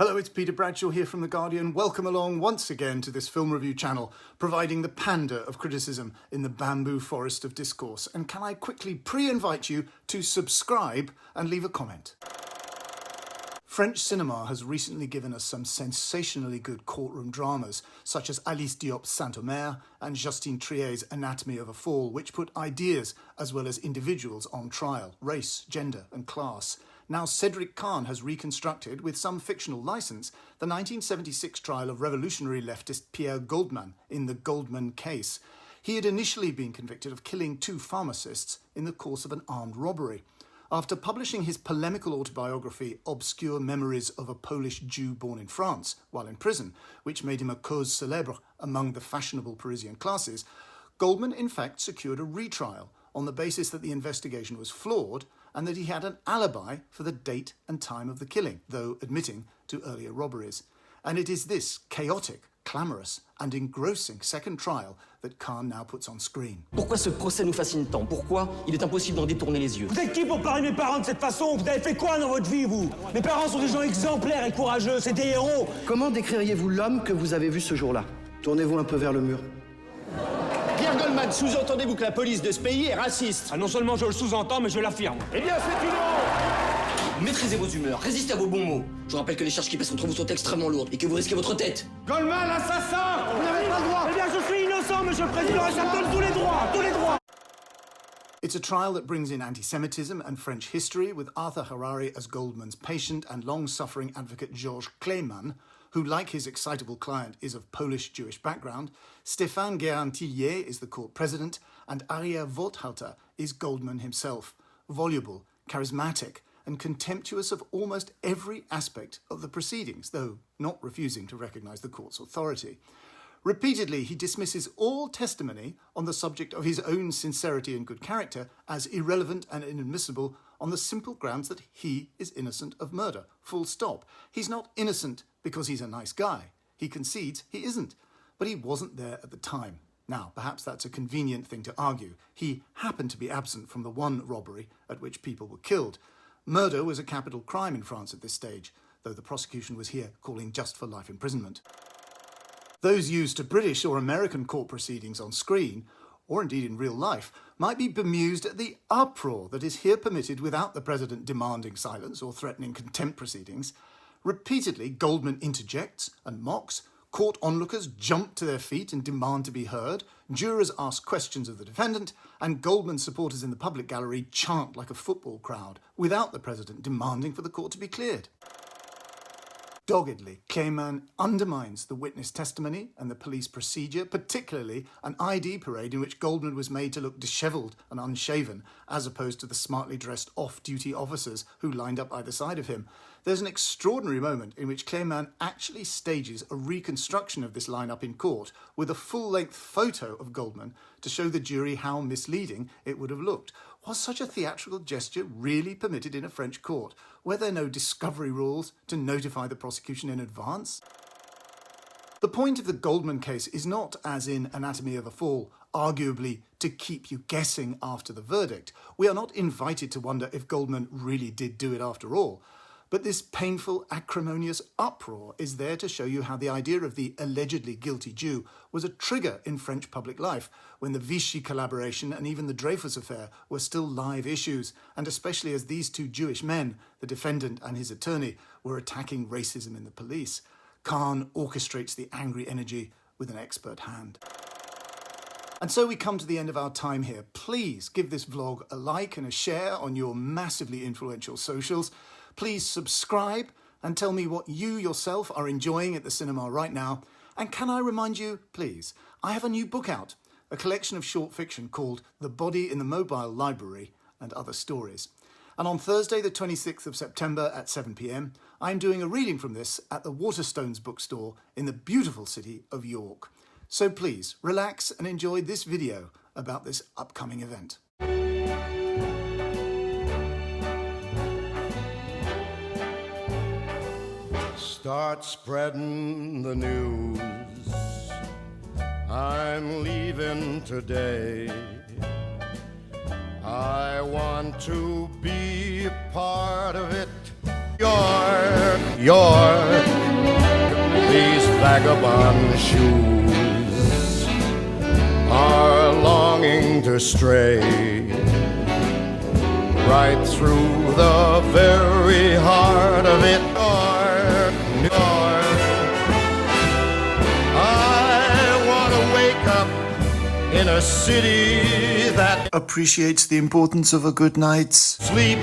Hello, it's Peter Bradshaw here from The Guardian. Welcome along once again to this film review channel, providing the panda of criticism in the bamboo forest of discourse. And can I quickly pre-invite you to subscribe and leave a comment? French cinema has recently given us some sensationally good courtroom dramas, such as Alice Diop's Saint-Omer and Justine Trier's Anatomy of a Fall, which put ideas as well as individuals on trial, race, gender and class. Now Cedric Kahn has reconstructed, with some fictional license, the 1976 trial of revolutionary leftist Pierre Goldman in the Goldman case. He had initially been convicted of killing two pharmacists in the course of an armed robbery. After publishing his polemical autobiography, Obscure Memories of a Polish Jew Born in France, while in prison, which made him a cause célèbre among the fashionable Parisian classes, Goldman in fact secured a retrial on the basis that the investigation was flawed and that he had an alibi for the date and time of the killing, though admitting to earlier robberies. And it is this chaotic, clamorous and engrossing second trial that Kahn now puts on screen. Pourquoi ce procès nous fascine tant? Pourquoi il est impossible d'en détourner les yeux? Vous êtes qui pour parler de mes parents de cette façon? Vous avez fait quoi dans votre vie, vous? Mes parents sont des gens exemplaires et courageux, c'est des héros. Comment décririez-vous l'homme que vous avez vu ce jour-là? Tournez-vous un peu vers le mur. Pierre Goldman, sous-entendez-vous que la police de ce pays est raciste? Ah, non seulement je le sous-entends, mais je l'affirme. Eh bien, c'est une honte! Maîtrisez vos humeurs, résistez à vos bons mots. Je vous rappelle que les charges qui pèsent contre vous sont extrêmement lourdes et que vous risquez votre tête. Goldman, assassin! Vous n'avez pas le droit! Eh bien, je suis innocent, monsieur le président, et ça me donne tous les droits, tous les droits! It's a trial that brings in anti-Semitism and French history, with Arthur Harari as Goldman's patient and long-suffering advocate Georges Clément, who, like his excitable client, is of Polish-Jewish background. Stéphane Guérin-Tillier is the court president, and Aria Worthalter is Goldman himself, voluble, charismatic, and contemptuous of almost every aspect of the proceedings, though not refusing to recognise the court's authority. Repeatedly, he dismisses all testimony on the subject of his own sincerity and good character as irrelevant and inadmissible on the simple grounds that he is innocent of murder. Full stop. He's not innocent because he's a nice guy. He concedes he isn't, but he wasn't there at the time. Now, perhaps that's a convenient thing to argue. He happened to be absent from the one robbery at which people were killed. Murder was a capital crime in France at this stage, though the prosecution was here calling just for life imprisonment. Those used to British or American court proceedings on screen, or indeed in real life, might be bemused at the uproar that is here permitted without the president demanding silence or threatening contempt proceedings. Repeatedly, Goldman interjects and mocks. Court onlookers jump to their feet and demand to be heard. Jurors ask questions of the defendant, and Goldman supporters in the public gallery chant like a football crowd, without the president demanding for the court to be cleared. Doggedly, Clément undermines the witness testimony and the police procedure, particularly an ID parade in which Goldman was made to look dishevelled and unshaven, as opposed to the smartly dressed off-duty officers who lined up either side of him. There's an extraordinary moment in which Clément actually stages a reconstruction of this lineup in court with a full-length photo of Goldman to show the jury how misleading it would have looked. Was such a theatrical gesture really permitted in a French court? Were there no discovery rules to notify the prosecution in advance? The point of the Goldman case is not, as in Anatomy of a Fall, arguably to keep you guessing after the verdict. We are not invited to wonder if Goldman really did do it after all. But this painful, acrimonious uproar is there to show you how the idea of the allegedly guilty Jew was a trigger in French public life, when the Vichy collaboration and even the Dreyfus affair were still live issues, and especially as these two Jewish men, the defendant and his attorney, were attacking racism in the police. Kahn orchestrates the angry energy with an expert hand. And so we come to the end of our time here. Please give this vlog a like and a share on your massively influential socials. Please subscribe and tell me what you yourself are enjoying at the cinema right now. And can I remind you, please, I have a new book out, a collection of short fiction called The Body in the Mobile Library and Other Stories. And on Thursday, the 26th of September at 7 p.m, I'm doing a reading from this at the Waterstones bookstore in the beautiful city of York. So please, relax and enjoy this video about this upcoming event. Start spreading the news. I'm leaving today. I want to be a part of it. York. York, these vagabond shoes are longing to stray right through the very heart of it. New York. I want to wake up in a city that Appreciates the importance of a good night's sleep